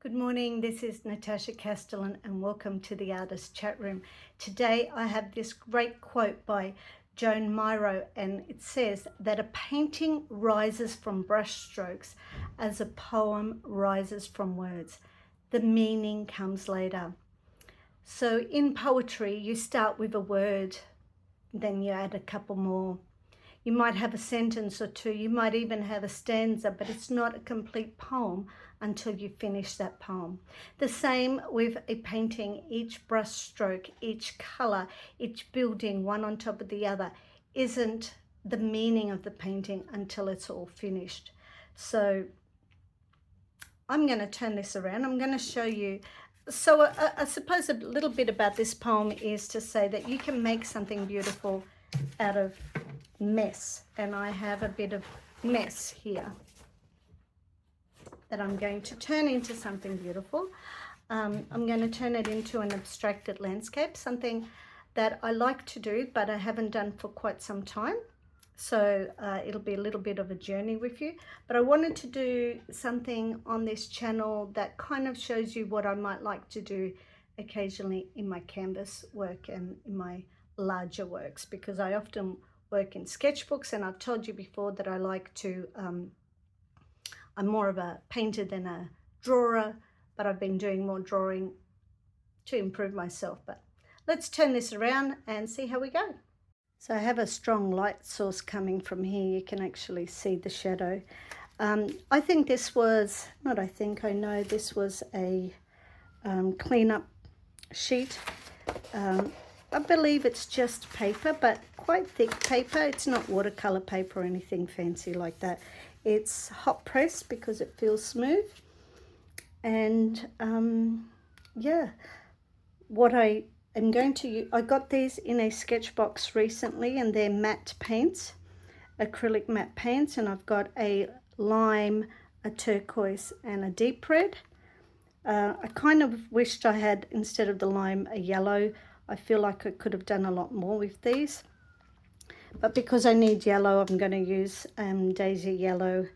Good morning, this is Natasha Castellan and welcome to the Artist Chat Room. Today I have this great quote by Joan Miró, and it says that a painting rises from brushstrokes as a poem rises from words. The meaning comes later. So in poetry you start with a word, then you add a couple more. You might have a sentence or two, you might even have a stanza, but it's not a complete poem until you finish that poem. The same with a painting. Each brush stroke, each color, each building one on top of the other isn't the meaning of the painting until it's all finished. So I'm going to turn this around. I'm going to show you. So I suppose a little bit about this poem is to say that you can make something beautiful out of mess, and I have a bit of mess here that I'm going to turn into something beautiful. I'm going to turn it into an abstracted landscape, something that I like to do but I haven't done for quite some time, so it'll be a little bit of a journey with you. But I wanted to do something on this channel that kind of shows you what I might like to do occasionally in my canvas work and in my larger works, because I often work in sketchbooks, and I've told you before that I like to I'm more of a painter than a drawer, but I've been doing more drawing to improve myself. But let's turn this around and see how we go. So I have a strong light source coming from here. You can actually see the shadow. I think this was, not I think, I know this was a cleanup sheet. I believe it's just paper, but quite thick paper. It's not watercolor paper or anything fancy like that. It's hot press because it feels smooth. And yeah, what I am going to use, I got these in a sketch box recently, and they're matte paints, acrylic matte paints, and I've got a lime, a turquoise, and a deep red. I kind of wished I had, instead of the lime, a yellow. I feel like I could have done a lot more with these, but because I need yellow, I'm going to use daisy yellow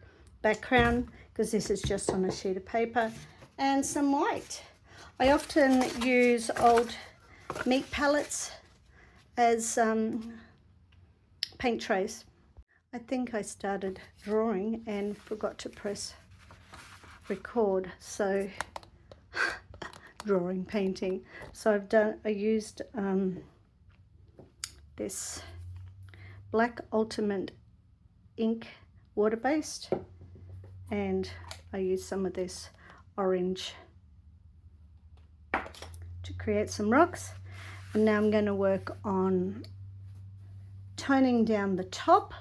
background, because this is just on a sheet of paper, and some white. I often use old meat pallets as paint trays. I think I started drawing and forgot to press record, so drawing, painting. So I used this black ultimate ink, water-based, and I used some of this orange to create some rocks. And now I'm going to work on toning down the top,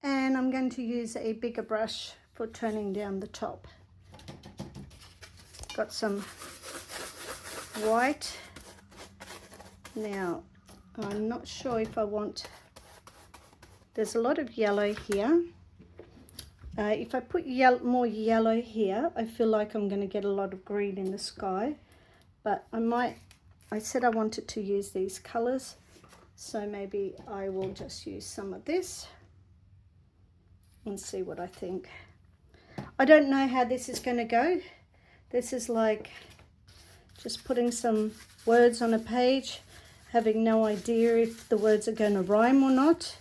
and I'm going to use a bigger brush for toning down the top. Got some white. Now I'm not sure if I want, there's a lot of yellow here. If I put more yellow here, I feel like I'm going to get a lot of green in the sky, but I said I wanted to use these colors, so maybe I will just use some of this and see what I think. I don't know how this is going to go. This is like just putting some words on a page, having no idea if the words are going to rhyme or not,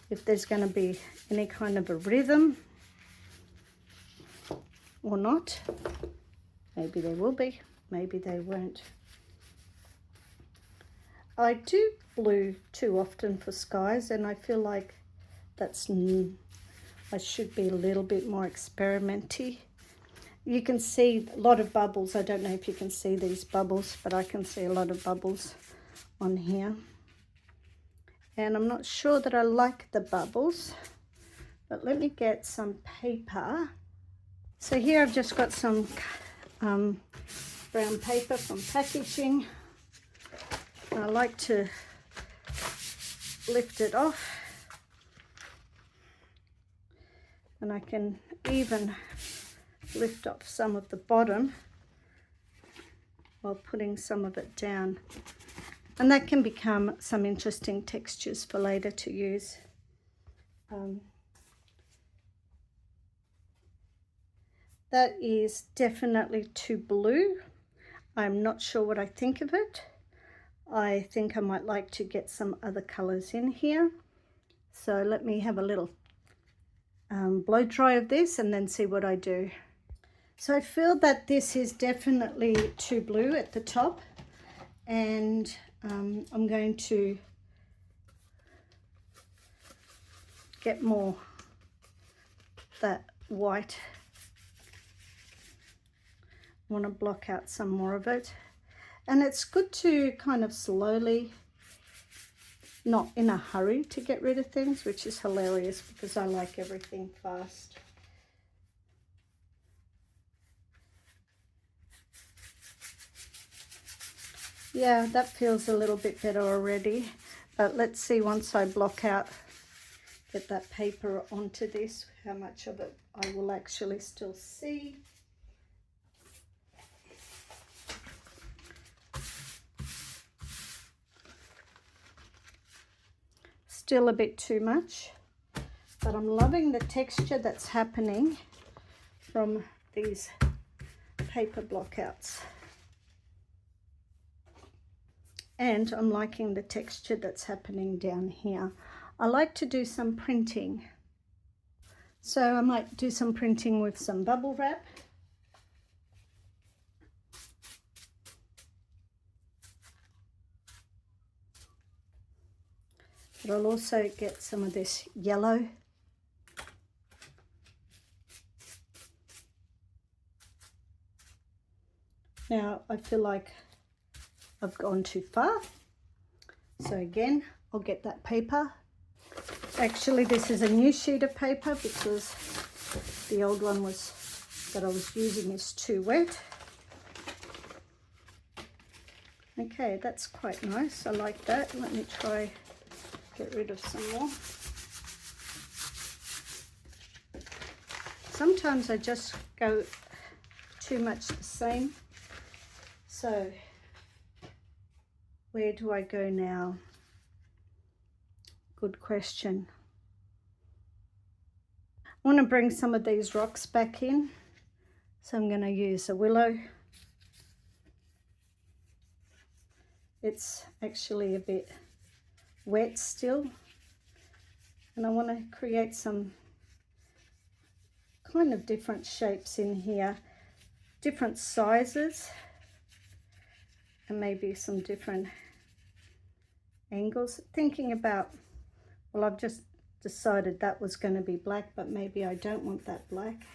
if there's going to be any kind of a rhythm or not. Maybe there will be, maybe they won't. I do blue too often for skies, and I feel like that's I should be a little bit more experimenty. You can see a lot of bubbles. I don't know if you can see these bubbles, but I can see a lot of bubbles on here. And I'm not sure that I like the bubbles, but let me get some paper. So here I've just got some brown paper from packaging. And I like to lift it off, and I can even lift off some of the bottom while putting some of it down, and that can become some interesting textures for later to use. that is definitely too blue. I'm not sure what I think of it. I think I might like to get some other colors in here. So let me have a little blow dry of this and then see what I do. So I feel that this is definitely too blue at the top, and I'm going to get more that white. I want to block out some more of it. And it's good to kind of slowly, not in a hurry to get rid of things, which is hilarious because I like everything fast. Yeah, that feels a little bit better already. But let's see, once I block out, get that paper onto this, how much of it I will actually still see. Still a bit too much, but I'm loving the texture that's happening from these paper blockouts. And I'm liking the texture that's happening down here. I like to do some printing. So I might do some printing with some bubble wrap. But I'll also get some of this yellow. Now I feel like I've gone too far. So again, I'll get that paper. Actually, this is a new sheet of paper because the old one that I was using is too wet. Okay, that's quite nice. I like that. Let me try get rid of some more. Sometimes I just go too much the same. So where do I go now? Good question. I want to bring some of these rocks back in. So I'm going to use a willow. It's actually a bit wet still, and I want to create some kind of different shapes in here, different sizes, and maybe some different angles. Thinking about, well, I've just decided that was going to be black, but maybe I don't want that black.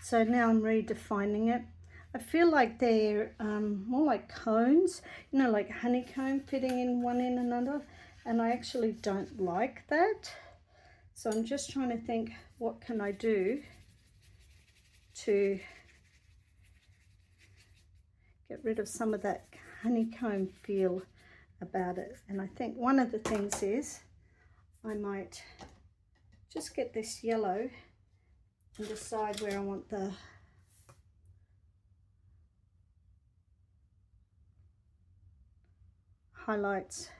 So now I'm redefining it. I feel like they're more like cones, you know, like honeycomb fitting in one in another, and I actually don't like that. So I'm just trying to think, what can I do to get rid of some of that honeycomb feel about it. And I think one of the things is I might just get this yellow and decide where I want the highlights.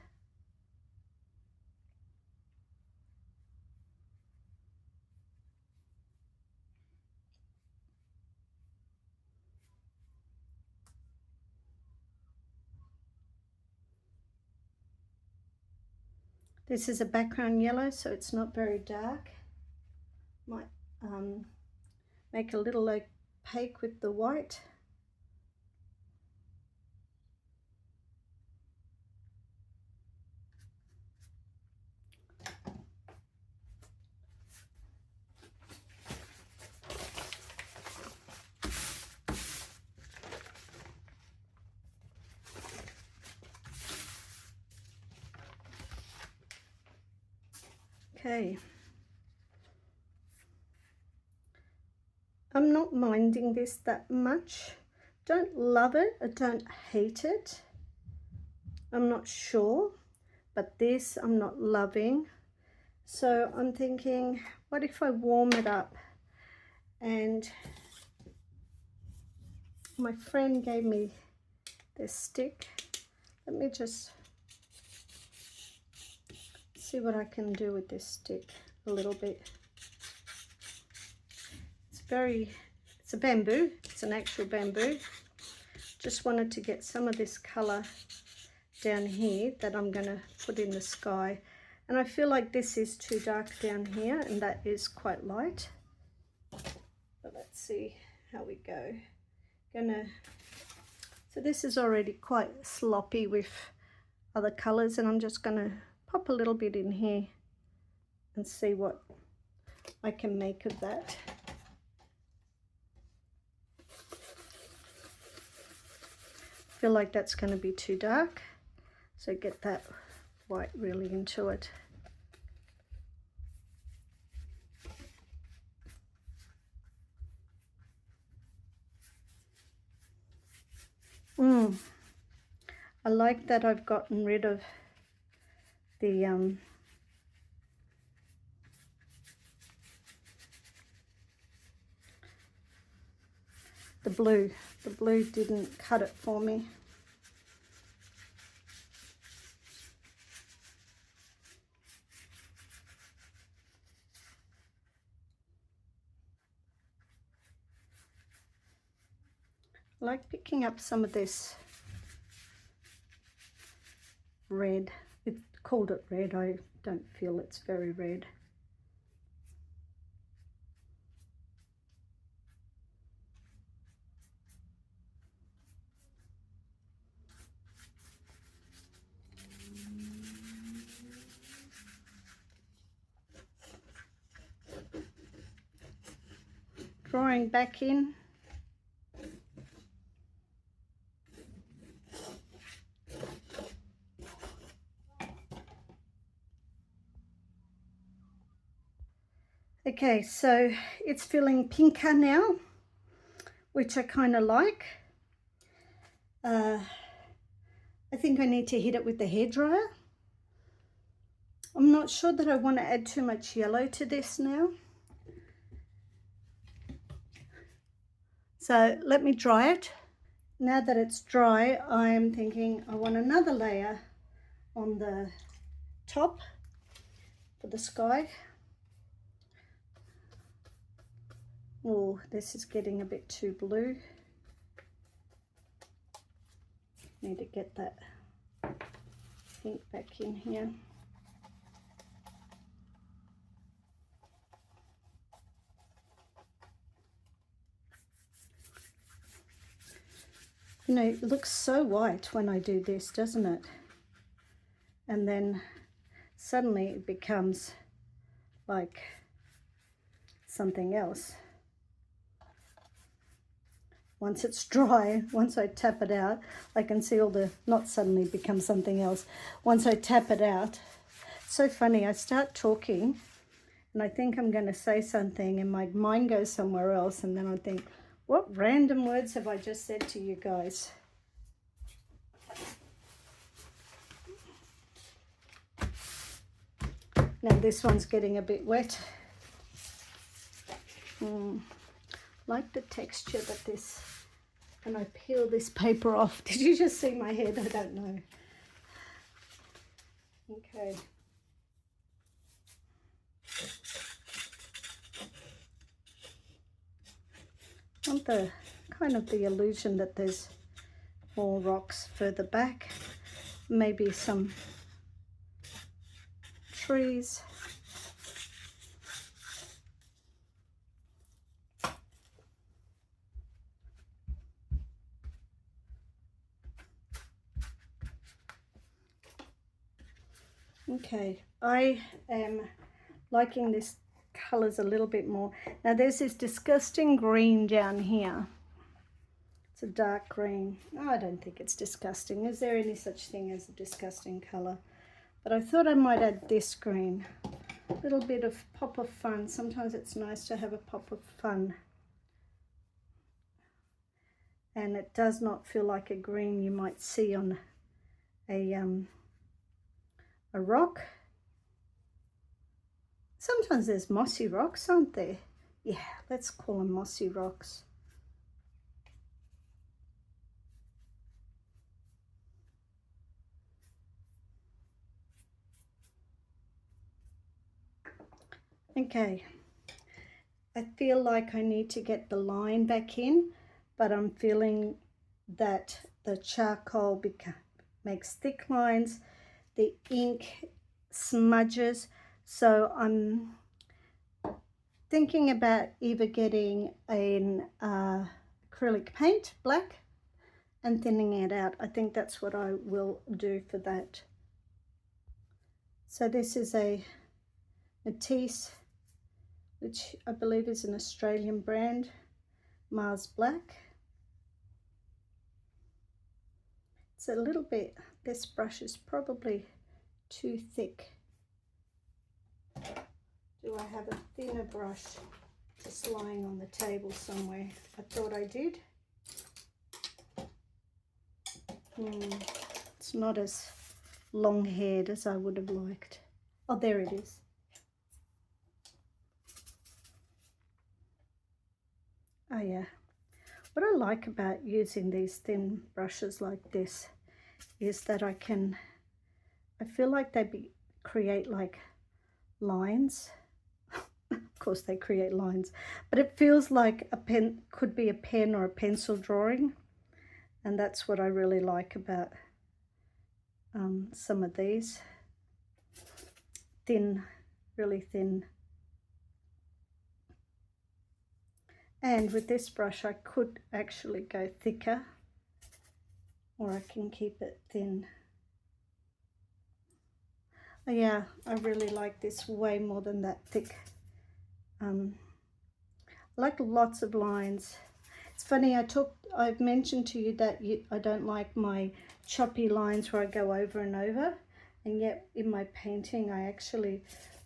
This is a background yellow, so it's not very dark. Might make a little opaque with the white. Okay. I'm not minding this that much. Don't love it, I don't hate it. I'm not sure, but this I'm not loving. So I'm thinking, what if I warm it up and My friend gave me this stick. Let me just see what I can do with this stick a little bit. It's a bamboo. It's an actual bamboo. Just wanted to get some of this color down here that I'm going to put in the sky. And I feel like this is too dark down here, and that is quite light. But let's see how we go. So this is already quite sloppy with other colors, and I'm just going to pop a little bit in here and see what I can make of that. I feel like that's going to be too dark, so get that white really into it. I like that I've gotten rid of the blue. The blue didn't cut it for me. I like picking up some of this red. It called it red. I don't feel it's very red. Drawing back in. Okay, so it's feeling pinker now, which I kind of like. I think I need to hit it with the hairdryer. I'm not sure that I want to add too much yellow to this now. So let me dry it. Now that it's dry, I'm thinking I want another layer on the top for the sky. Oh, this is getting a bit too blue. Need to get that pink back in here. You know, it looks so white when I do this, doesn't it? And then suddenly it becomes like something else. Once it's dry, once I tap it out, I can see all the, not suddenly become something else. Once I tap it out, it's so funny, I start talking and I think I'm going to say something and my mind goes somewhere else, and then I think, what random words have I just said to you guys? Now this one's getting a bit wet. Like the texture that this, and I peel this paper off. Did you just see my head? I don't know. Okay. I want the kind of the illusion that there's more rocks further back, maybe some trees. Okay, I am liking this colors a little bit more. Now there's this disgusting green down here. It's a dark green. Oh, I don't think it's disgusting. Is there any such thing as a disgusting color? But I thought I might add this green. A little bit of pop of fun. Sometimes it's nice to have a pop of fun. And it does not feel like a green you might see on a rock. Sometimes there's mossy rocks, aren't there? Yeah, let's call them mossy rocks. Okay, I feel like I need to get the line back in, but I'm feeling that the charcoal makes thick lines, the ink smudges, so I'm thinking about either getting an acrylic paint, black, and thinning it out. I think that's what I will do for that. So this is a Matisse, which I believe is an Australian brand, Mars Black. It's a little bit, this brush is probably too thick. Do I have a thinner brush just lying on the table somewhere? I thought I did. It's not as long-haired as I would have liked. Oh, there it is. Oh yeah. What I like about using these thin brushes like this is that I feel like they create like lines. Of course they create lines, but it feels like a pen, could be a pen or a pencil drawing, and that's what I really like about some of these thin, really thin. And with this brush I could actually go thicker, or I can keep it thin. Oh yeah, I really like this way more than that thick. I like lots of lines. It's funny, I've mentioned to you that I don't like my choppy lines where I go over and over, and yet in my painting I actually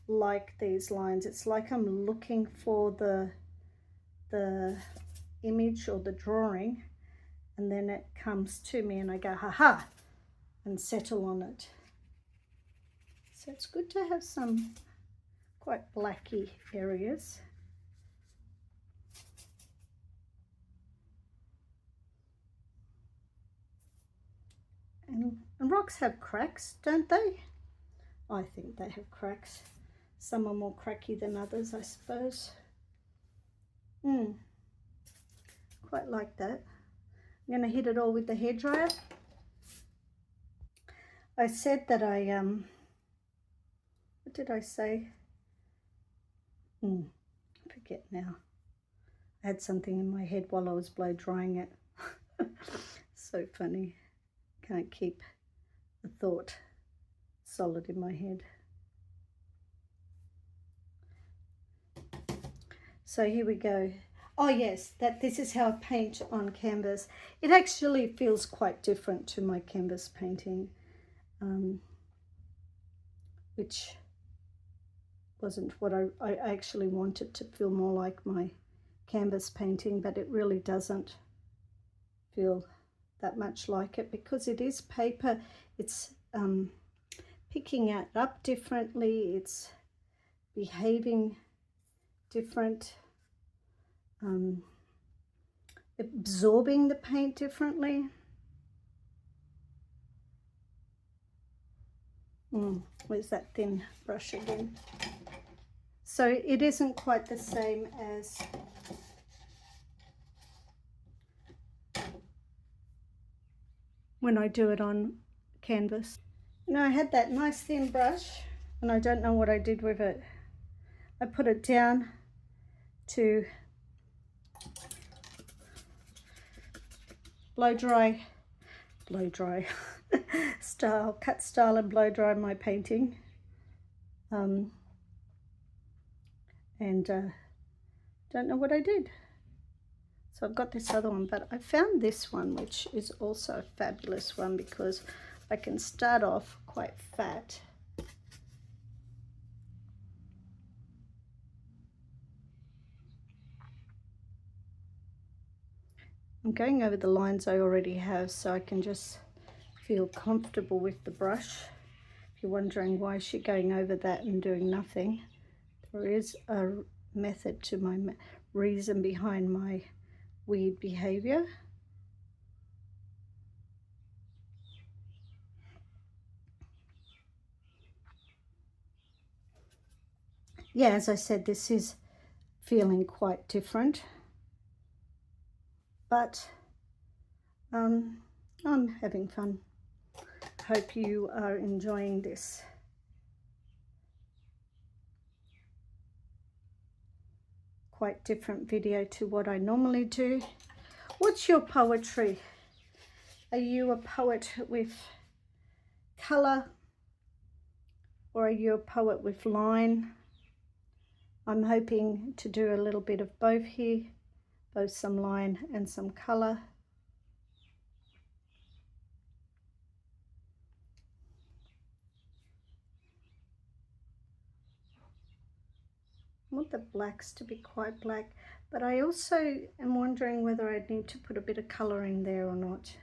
like these lines. It's like I'm looking for the image or the drawing, and then it comes to me and I go haha and settle on it. So it's good to have some quite blacky areas. And rocks have cracks, don't they? I think they have cracks. Some are more cracky than others, I suppose. Quite like that. I'm going to hit it all with the hairdryer. I said that what did I say? I forget now. I had something in my head while I was blow drying it. So funny. Can't keep a thought solid in my head. So here we go. Oh yes, this is how I paint on canvas. It actually feels quite different to my canvas painting, which wasn't what I actually wanted to feel more like my canvas painting, but it really doesn't feel that much like it because it is paper. It's picking it up differently, it's behaving different, absorbing the paint differently. Where's that thin brush again? So it isn't quite the same as when I do it on canvas. Now I had that nice thin brush and I don't know what I did with it. I put it down to blow dry style, cut style and blow dry my painting. Don't know what I did. So I've got this other one, but I found this one, which is also a fabulous one because I can start off quite fat. I'm going over the lines I already have so I can just feel comfortable with the brush. If you're wondering why is she going over that and doing nothing, there is a method to my reason behind my weird behavior. yeah, as I said, this is feeling quite different, but I'm having fun. Hope you are enjoying this. Quite different video to what I normally do. What's your poetry? Are you a poet with color, or are you a poet with line? I'm hoping to do a little bit of both here, both some line and some color. I want the blacks to be quite black, but I also am wondering whether I need to put a bit of color in there or not.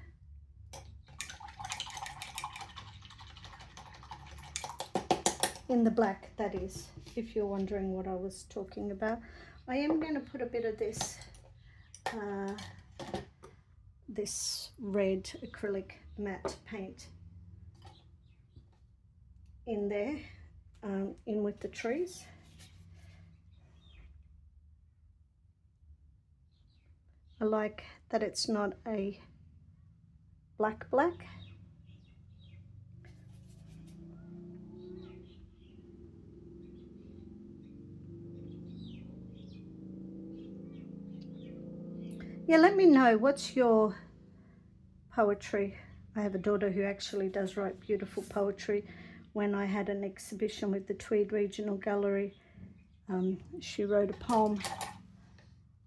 In the black, that is, if you're wondering what I was talking about. I am going to put a bit of this this red acrylic matte paint in there, in with the trees. I like that it's not a black. Yeah, let me know, what's your poetry? I have a daughter who actually does write beautiful poetry. When I had an exhibition with the Tweed Regional Gallery, she wrote a poem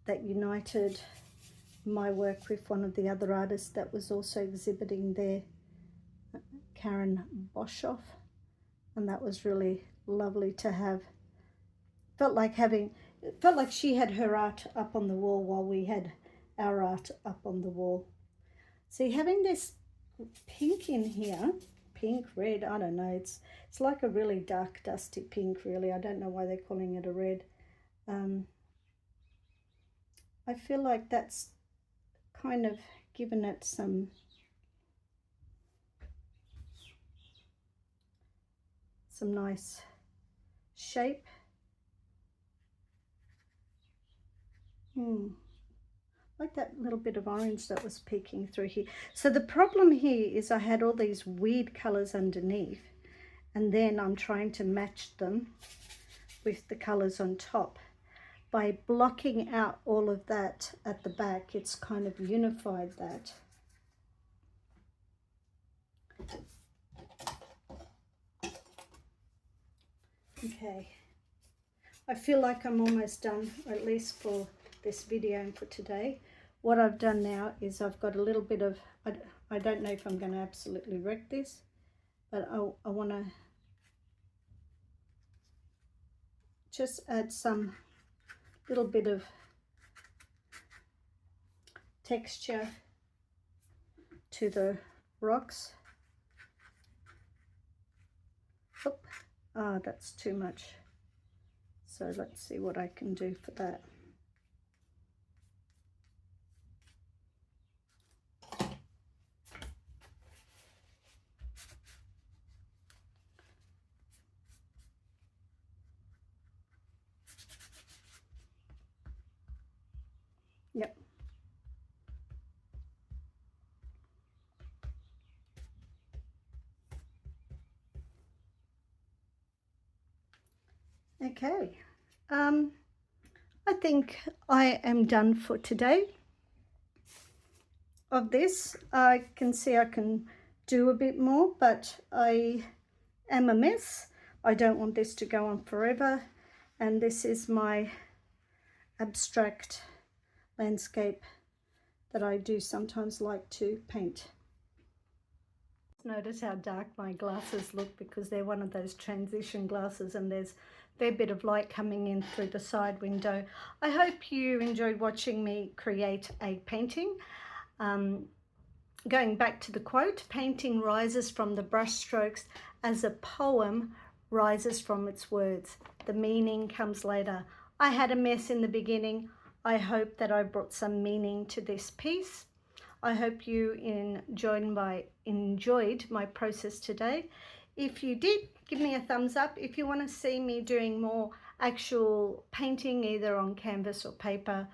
that united my work with one of the other artists that was also exhibiting there, Karen Boshoff, and that was really lovely to have. It felt like she had her art up on the wall while we had our art up on the wall. See, having this pink in here, pink, red, I don't know, it's like a really dark dusty pink really. I don't know why they're calling it a red. I feel like that's kind of given it some nice shape. Like that little bit of orange that was peeking through here. So the problem here is I had all these weird colors underneath, and then I'm trying to match them with the colors on top. By blocking out all of that at the back, it's kind of unified that. Okay, I feel like I'm almost done, or at least for this video and for today. What I've done now is I've got a little bit of, I don't know if I'm going to absolutely wreck this, but I want to just add some little bit of texture to the rocks. Oop. Ah, that's too much. So let's see what I can do for that. Yep. Okay. I think I am done for today. Of this, I can see I can do a bit more, but I am a mess. I don't want this to go on forever, and this is my abstract landscape that I do sometimes like to paint. Notice how dark my glasses look, because they're one of those transition glasses, and there's a fair bit of light coming in through the side window. I hope you enjoyed watching me create a painting. Going back to the quote, painting rises from the brushstrokes as a poem rises from its words. The meaning comes later. I had a mess in the beginning. I hope that I brought some meaning to this piece. I hope you enjoyed my process today. If you did, give me a thumbs up. If you want to see me doing more actual painting either on canvas or paper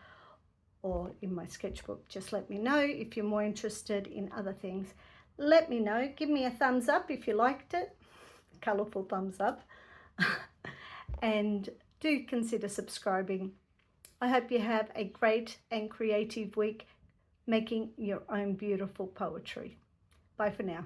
or in my sketchbook, just let me know. If you're more interested in other things, let me know. Give me a thumbs up if you liked it, colourful thumbs up, and do consider subscribing. I hope you have a great and creative week making your own beautiful poetry. Bye for now.